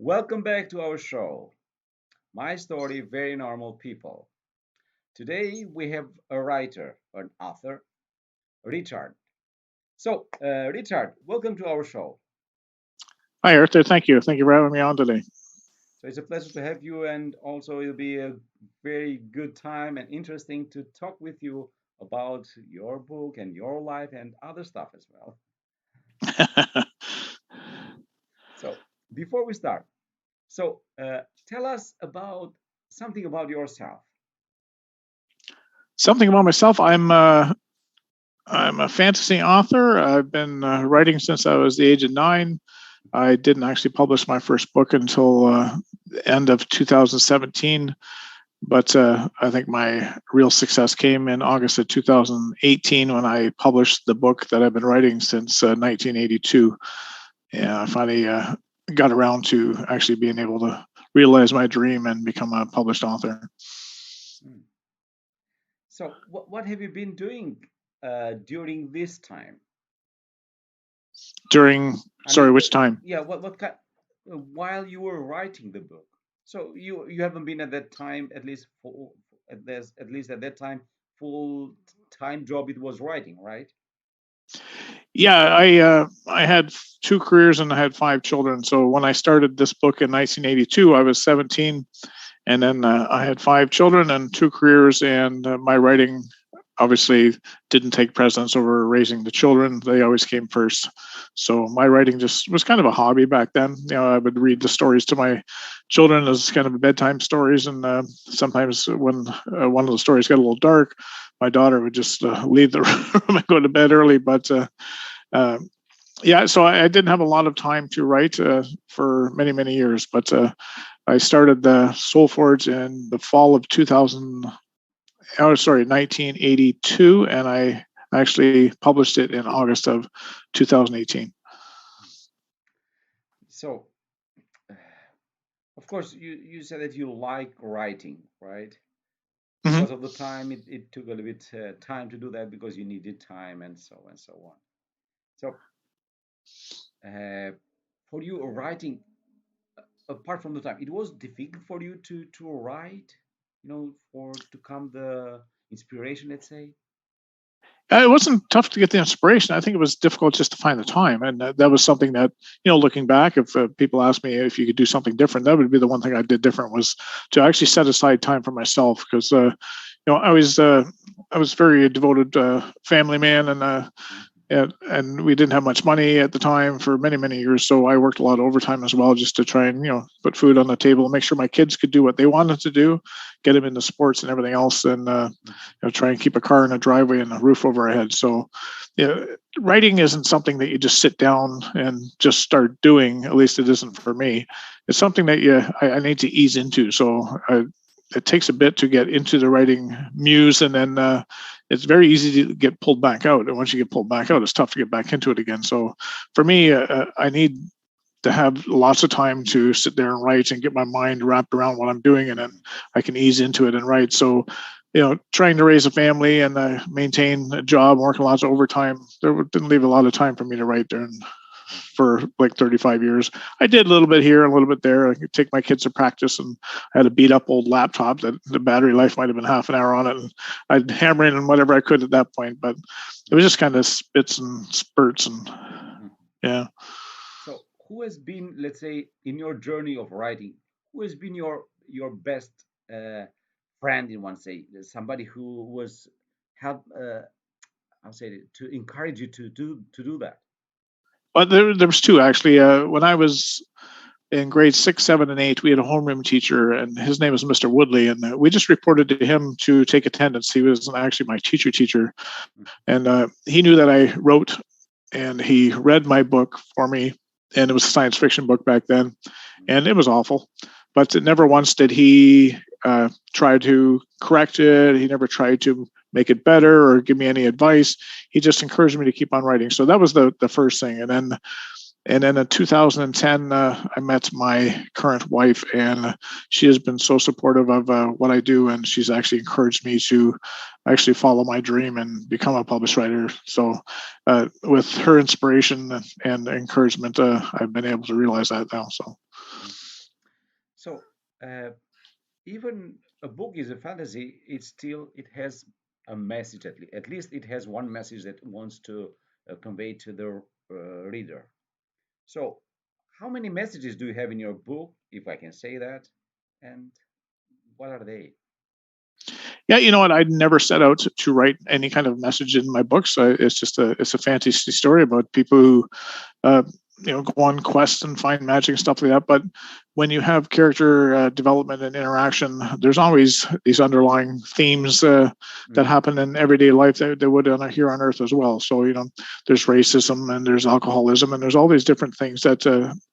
Welcome back to our show. My story, Very Normal People. Today we have a writer, an author, Richard. Richard, welcome to our show. Hi, Arthur. Thank you. Thank you for having me on today. So it's a pleasure to have you, and also it'll be a very good time and interesting to talk with you about your book and your life and other stuff as well. So before we start, tell us about something about yourself. Something about myself. I'm a fantasy author. I've been writing since I was the age of 9. I didn't actually publish my first book until the end of 2017, but I think my real success came in August of 2018 when I published the book that I've been writing since 1982. And I finally got around to actually being able to realize my dream and become a published author. Hmm. So, what have you been doing during this time? During, I mean, sorry, which time? yeah, what kind while you were writing the book? So you haven't been at that time, at least at least at that time, full time job it was writing, right? Yeah, I had 2 careers and I had 5 children. So when I started this book in 1982, I was 17, and then I had 5 children and 2 careers, and my writing obviously didn't take precedence over raising the children. They always came first. So my writing just was kind of a hobby back then. I would read the stories to my children as kind of bedtime stories, and sometimes when one of the stories got a little dark, my daughter would just leave the room and go to bed early. But uh, yeah, so I didn't have a lot of time to write for many, many years, but I started the Soul Forge in the fall of 1982, and I actually published it in August of 2018. So, of course, you said that you like writing, right? Mm-hmm. Because of the time, it took a little bit time to do that because you needed time and so on. So, uh, for you writing apart from the time, it was difficult for you to write, for to come the inspiration, let's say. It wasn't tough to get the inspiration. I think it was difficult just to find the time, and that was something that, looking back, if people asked me if you could do something different, that would be the one thing I did different, was to actually set aside time for myself, because I was very devoted family man, and we didn't have much money at the time for many, many years. So I worked a lot of overtime as well, just to try and put food on the table and make sure my kids could do what they wanted to do, get them into sports and everything else, and try and keep a car in a driveway and a roof over our head. So writing isn't something that you just sit down and just start doing. At least it isn't for me. It's something that I need to ease into. So it takes a bit to get into the writing muse, and then it's very easy to get pulled back out. And once you get pulled back out, it's tough to get back into it again. So for me, I need to have lots of time to sit there and write and get my mind wrapped around what I'm doing, and then I can ease into it and write. So, trying to raise a family and maintain a job, working lots of overtime, there didn't leave a lot of time for me to write during for like 35 years. I did a little bit here, a little bit there. I could take my kids to practice, and I had a beat up old laptop that the battery life might have been half an hour on it. And I'd hammer in whatever I could at that point, but it was just kind of spits and spurts, and Mhm. yeah. So, who has been, let's say, in your journey of writing, who has been your best uh, friend in one say, somebody who was help, I'll say it, to encourage you to do that. But there was two actually. When I was in grades 6, 7, and 8, we had a homeroom teacher, and his name was Mr. Woodley, and we just reported to him to take attendance. He was actually my teacher, and he knew that I wrote, and he read my book for me, and it was a science fiction book back then, and it was awful, but never once did he try to correct it. He never tried to make it better or give me any advice. He just encouraged me to keep on writing. So that was the first thing, and then in 2010, I met my current wife, and she has been so supportive of what I do, and she's actually encouraged me to actually follow my dream and become a published writer. So, with her inspiration and encouragement, I've been able to realize that now. So, uh, even a book is a fantasy, it has a message at least it has one message that it wants to convey to the reader. So, how many messages do you have in your book, if I can say that, and what are they? Yeah, you know what? I'd never set out to write any kind of message in my books. It's a fantasy story about people who uh, go on quests and find magic and stuff like that. But when you have character development and interaction, there's always these underlying themes that Mm, happen in everyday life that would here on Earth as well. So there's racism and there's alcoholism and there's all these different things that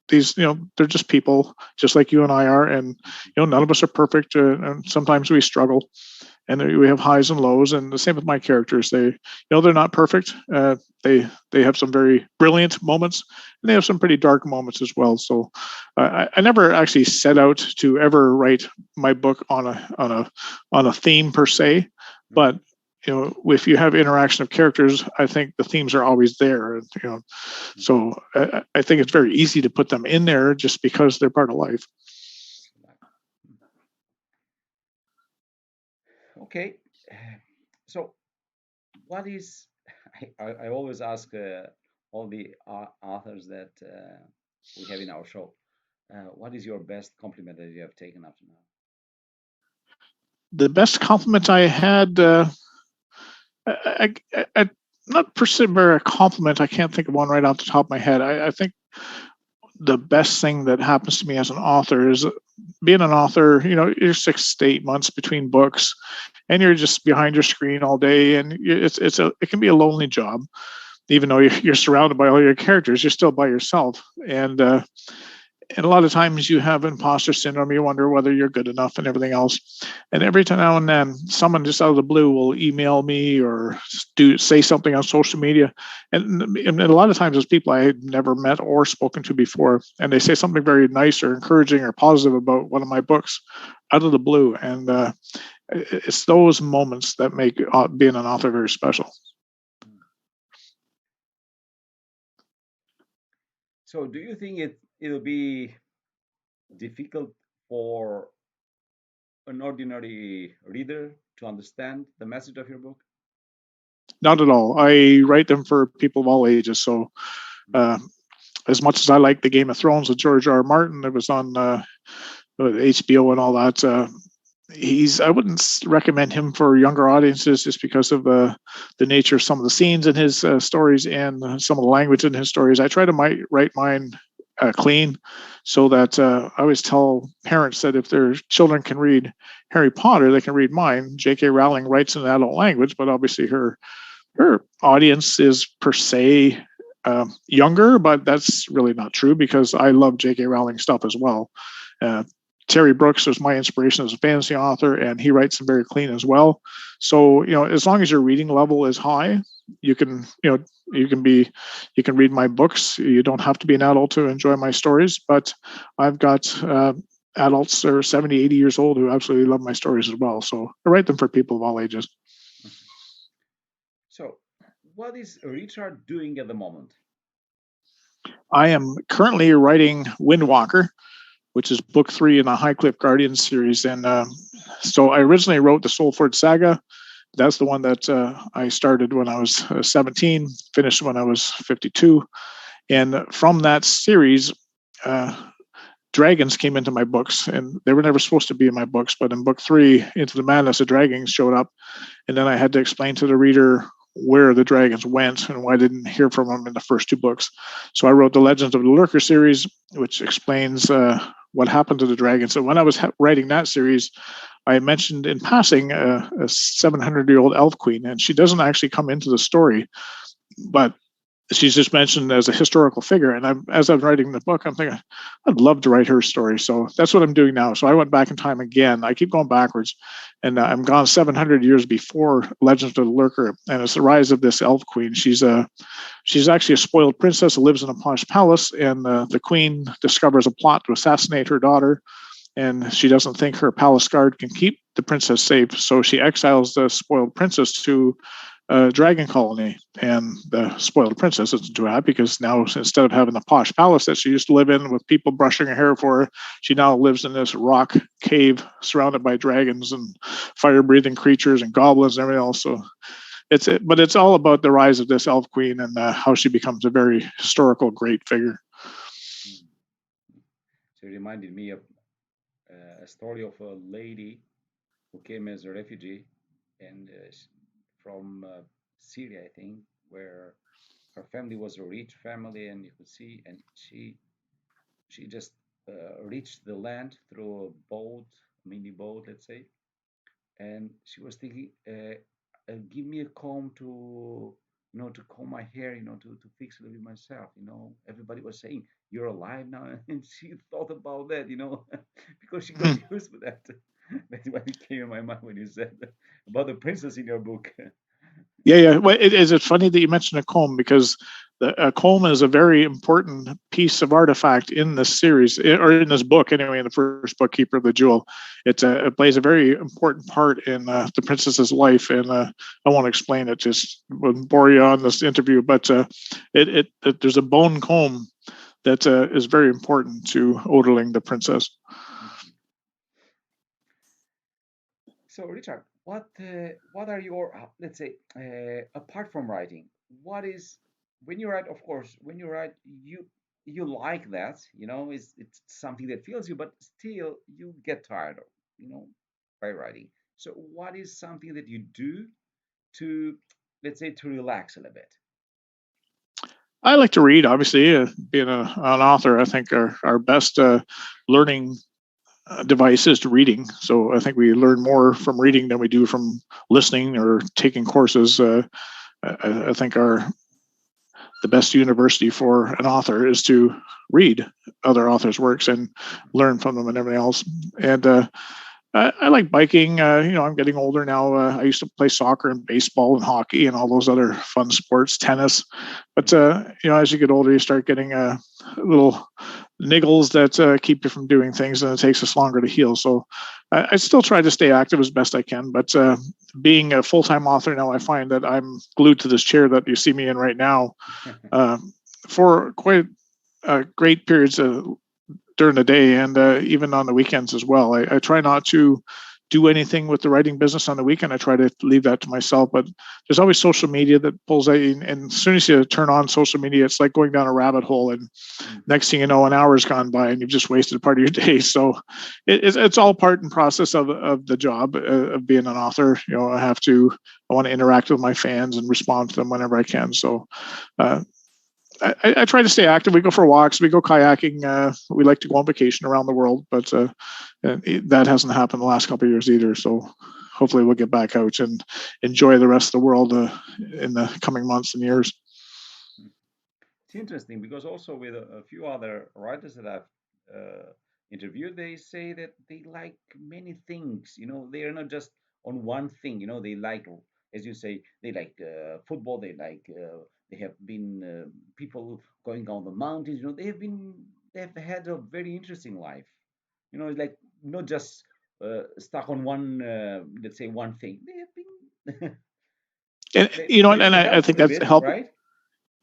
these they're just people just like you and I are, and none of us are perfect, and sometimes we struggle and we have highs and lows, and the same with my characters. They're not perfect. They have some very brilliant moments, and they have some pretty dark moments as well. So I never actually set out to ever write my book on a theme per se, mm, but if you have interaction of characters, I think the themes are always there. mhm. So I think it's very easy to put them in there just because they're part of life. Okay, so what is I always ask all the authors that we have in our show, what is your best compliment that you have taken up to now? The best compliment I had, I not per se a compliment. I can't think of one right off the top of my head. I think the best thing that happens to me as an author is being an author. You're 6 to 8 months between books, and you're just behind your screen all day, and it can be a lonely job. Even though you're surrounded by all your characters, you're still by yourself, and a lot of times you have imposter syndrome. You wonder whether you're good enough and everything else. And every time now and then, someone just out of the blue will email me or say something on social media. And a lot of times, those people I had never met or spoken to before, and they say something very nice or encouraging or positive about one of my books out of the blue. And it's those moments that make being an author very special. Mm. So, do you think it'll be difficult for an ordinary reader to understand the message of your book? Not at all. I write them for people of all ages. So Mm, uh, as much as I like the Game of Thrones with George R. R. Martin, it was on HBO and all that. I wouldn't recommend him for younger audiences just because of the nature of some of the scenes in his stories and some of the language in his stories. I try to write mine clean, so that I always tell parents that if their children can read Harry Potter, they can read mine. J.K. Rowling writes in adult language, but obviously her audience is per se younger, but that's really not true because I love J.K. Rowling stuff as well. Uh, Terry Brooks was my inspiration as a fantasy author, and he writes them very clean as well. So as long as your reading level is high, you can you can be you can read my books. You don't have to be an adult to enjoy my stories, but I've got adults that are 70, 80 years old who absolutely love my stories as well. So I write them for people of all ages. mhm. So, what is Richard doing at the moment? I am currently writing Windwalker, which is book 3 in the Highcliffe Guardians series. And so I originally wrote the Soulford Saga. That's the one that I started when I was 17, finished when I was 52. And from that series, uh, dragons came into my books, and they were never supposed to be in my books. But in book 3, Into the Madness, the dragons showed up, and then I had to explain to the reader where the dragons went and why I didn't hear from them in the first 2 books. So I wrote the Legends of the Lurker series, which explains what happened to the dragons. So when I was writing that series, I mentioned in passing a 700-year-old elf queen, and she doesn't actually come into the story, but she's just mentioned as a historical figure. And as I'm writing the book, I'm thinking, I'd love to write her story. So that's what I'm doing now. So I went back in time again. I keep going backwards, and I'm gone 700 years before Legends of the Lurker, and it's the rise of this elf queen. She's actually a spoiled princess who lives in a posh palace, and the queen discovers a plot to assassinate her daughter, and she doesn't think her palace guard can keep the princess safe, so she exiles the spoiled princess to dragon colony, and the spoiled princess isn't too happy because now instead of having the posh palace that she used to live in with people brushing her hair for her, she now lives in this rock cave surrounded by dragons and fire-breathing creatures and goblins and everything else. So but it's all about the rise of this elf queen and how she becomes a very historical great figure. Mm. So it reminded me of a story of a lady who came as a refugee and from Syria, I think, where her family was a rich family, and you could see, and she just reached the land through a boat, a mini boat, let's say, and she was thinking, give me a comb to, to comb my hair, to fix it with myself. Everybody was saying, you're alive now, and she thought about that, because she got Hmm. used to that. That's what it came in my mind when you said about the princess in your book. Yeah, yeah. Well, is it funny that you mentioned a comb because a comb is a very important piece of artifact in this series or in this book anyway. In the first book, Keeper of the Jewel, it plays a very important part in the princess's life, and I won't explain it. Just wouldn't bore you on this interview, but there's a bone comb that is very important to Oderling, the princess. Mhm. So, Richard, what are your let's say apart from writing, what is when you write? Of course, when you write, you like that, it's something that fills you, but still you get tired of, you know, by writing. So, what is something that you do to, let's say, to relax a little bit? I like to read. Obviously, being an author, I think our best learning device is to reading. So I think we learn more from reading than we do from listening or taking courses. I think the best university for an author is to read other authors' works and Mhm. learn from them and everything else. And I like biking. I'm getting older now. I used to play soccer and baseball and hockey and all those other fun sports, tennis. But as you get older, you start getting little niggles that keep you from doing things, and it takes us longer to heal. So I still try to stay active as best I can. But being a full-time author now, I find that I'm glued to this chair that you see me in right now uh, for quite great periods during the day and even on the weekends as well. I try not to do anything with the writing business on the weekend. I try to leave that to myself, but there's always social media that pulls out. And as soon as you turn on social media, it's like going down a rabbit hole. And Mhm. next thing you know, an hour's gone by and you've just wasted a part of your day. So it's all part and process of the job of being an author. I want to interact with my fans and respond to them whenever I can. So uh, I try to stay active. We go for walks, we go kayaking. We like to go on vacation around the world, but that hasn't happened the last couple of years either. So hopefully we'll get back out and enjoy the rest of the world in the coming months and years. It's interesting because also with a few other writers that I've interviewed, they say that they like many things. They are not just on one thing. They like, as you say, they like football. They have been people going on the mountains. They have had a very interesting life. It's like not just stuck on one, let's say, one thing. They have been. And Maybe and it I helps a think little that's bit, help. right?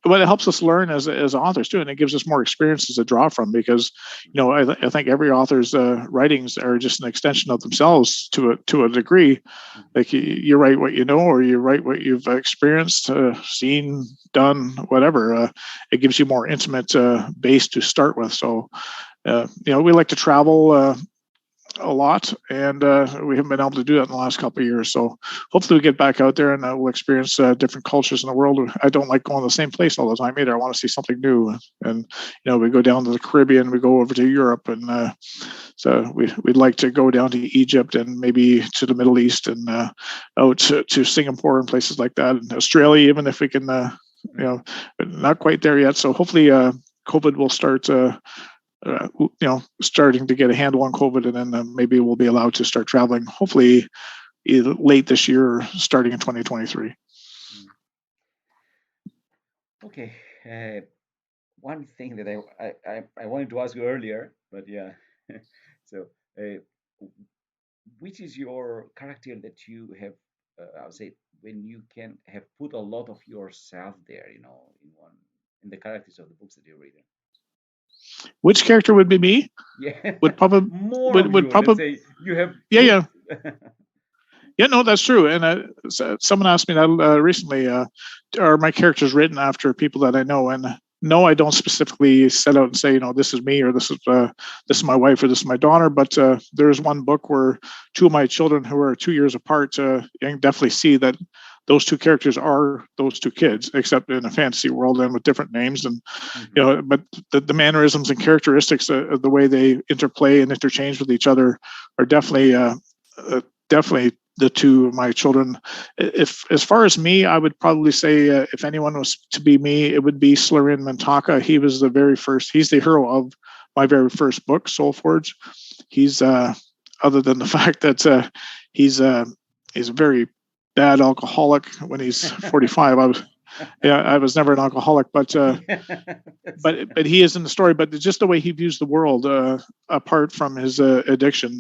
But it helps us learn as authors too, and it gives us more experiences to draw from because I think every author's writings are just an extension of themselves to a degree. Mhm. Like you write what you know, or you write what you've experienced, seen, done, whatever. It gives you more intimate base to start with. So we like to travel a lot, and we haven't been able to do that in the last couple of years. So hopefully we get back out there and we'll experience different cultures in the world. I don't like going to the same place all the time either. I want to see something new. And we go down to the Caribbean, we go over to Europe, and so we'd like to go down to Egypt and maybe to the Middle East and out to Singapore and places like that, and Australia, even if we can. Mhm. But not quite there yet. So hopefully, COVID will start. Starting to get a handle on COVID, and then maybe we'll be allowed to start traveling. Hopefully, either late this year, or starting in 2023. Mhm. Okay. One thing that I wanted to ask you earlier, but yeah. So, uh, which is your character that you have, I would say, when you can have put a lot of yourself there, in the characters of the books that you're reading. Which character would be me? Yeah, Would probably more of would you. Let's probably say you have yeah, put. yeah. Yeah, no, that's true. And someone asked me that recently. Are my characters written after people that I know? And no, I don't specifically set out and say, this is me, or this is my wife, or this is my daughter. But there's one book where two of my children, who are 2 years apart, you can definitely see that those two characters are those two kids, except in a fantasy world and with different names. And but the mannerisms and characteristics of the way they interplay and interchange with each other are definitely the two of my children. If, as far as me, I would probably say if anyone was to be me, it would be Slarian Mintaka. He was the very first. He's the hero of my very first book, Soulforge. He's other than the fact that he's a very bad alcoholic. When he's 45, I was never an alcoholic, but he is in the story. But just the way he views the world, apart from his addiction.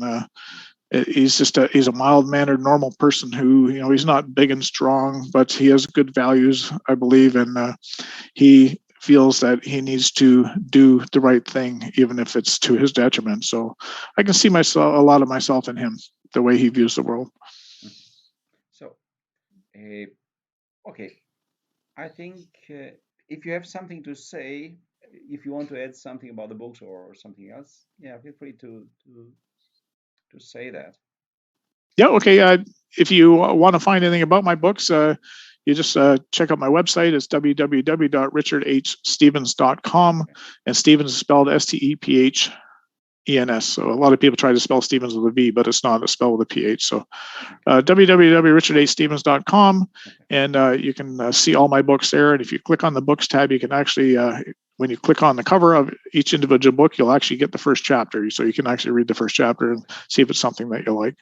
He's a mild-mannered, normal person who, he's not big and strong, but he has good values, I believe, and he feels that he needs to do the right thing, even if it's to his detriment. So I can see a lot of myself in him, the way he views the world. So, okay, I think if you have something to say, if you want to add something about the books or something else, yeah, feel free to say that. Yeah, okay. If you want to find anything about my books, you just check out my website. It's www.richardhstevens.com, and Stevens is spelled Stephenes. So a lot of people try to spell Stevens with a V, but it's not. It's spelled with a PH. So www.richardhstevens.com, and you can see all my books there. And if you click on the books tab, you can actually, when you click on the cover of each individual book, you'll actually get the first chapter. So you can actually read the first chapter and see if it's something that you like.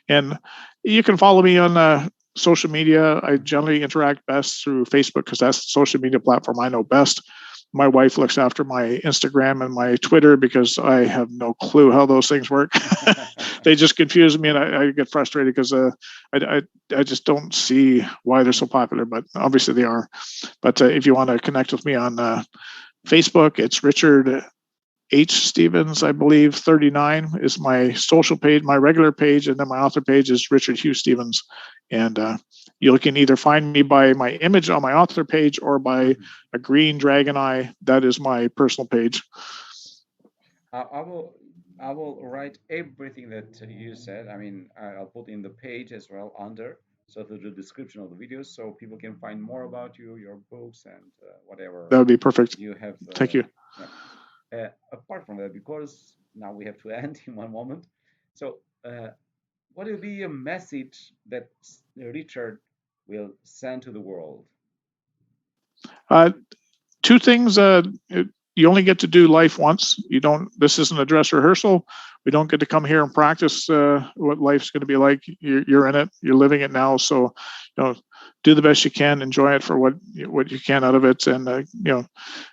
And you can follow me on social media. I generally interact best through Facebook because that's the social media platform I know best. My wife looks after my Instagram and my Twitter because I have no clue how those things work. They just confuse me, and I get frustrated because I just don't see why they're so popular, but obviously they are. But if you want to connect with me on Facebook, it's Richard H. Stevens, I believe. 39 is my social page, my regular page, and then my author page is Richard Hugh Stevens. And you can either find me by my image on my author page or by a green dragon eye. That is my personal page. I will write everything that you said. I mean, I'll put in the page as well under, so to the description of the videos, so people can find more about you, your books, and whatever That would be perfect. you have. Thank you. Apart from that, because now we have to end in one moment. So, what will be a message that Richard will send to the world? Two things. You only get to do life once. You don't. This isn't a dress rehearsal. We don't get to come here and practice what life's going to be like. You're in it. You're living it now. So, do the best you can. Enjoy it for what you can out of it, and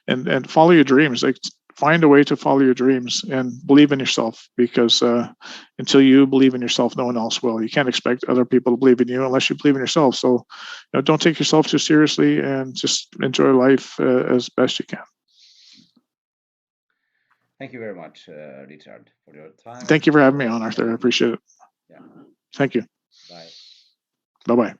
and follow your dreams. Like, find a way to follow your dreams and believe in yourself, because until you believe in yourself, no one else will. You can't expect other people to believe in you unless you believe in yourself. So, don't take yourself too seriously and just enjoy life as best you can. Thank you very much, Richard, for your time. Thank you for having me on, Arthur. I appreciate it. Yeah. Thank you. Bye. Bye-bye.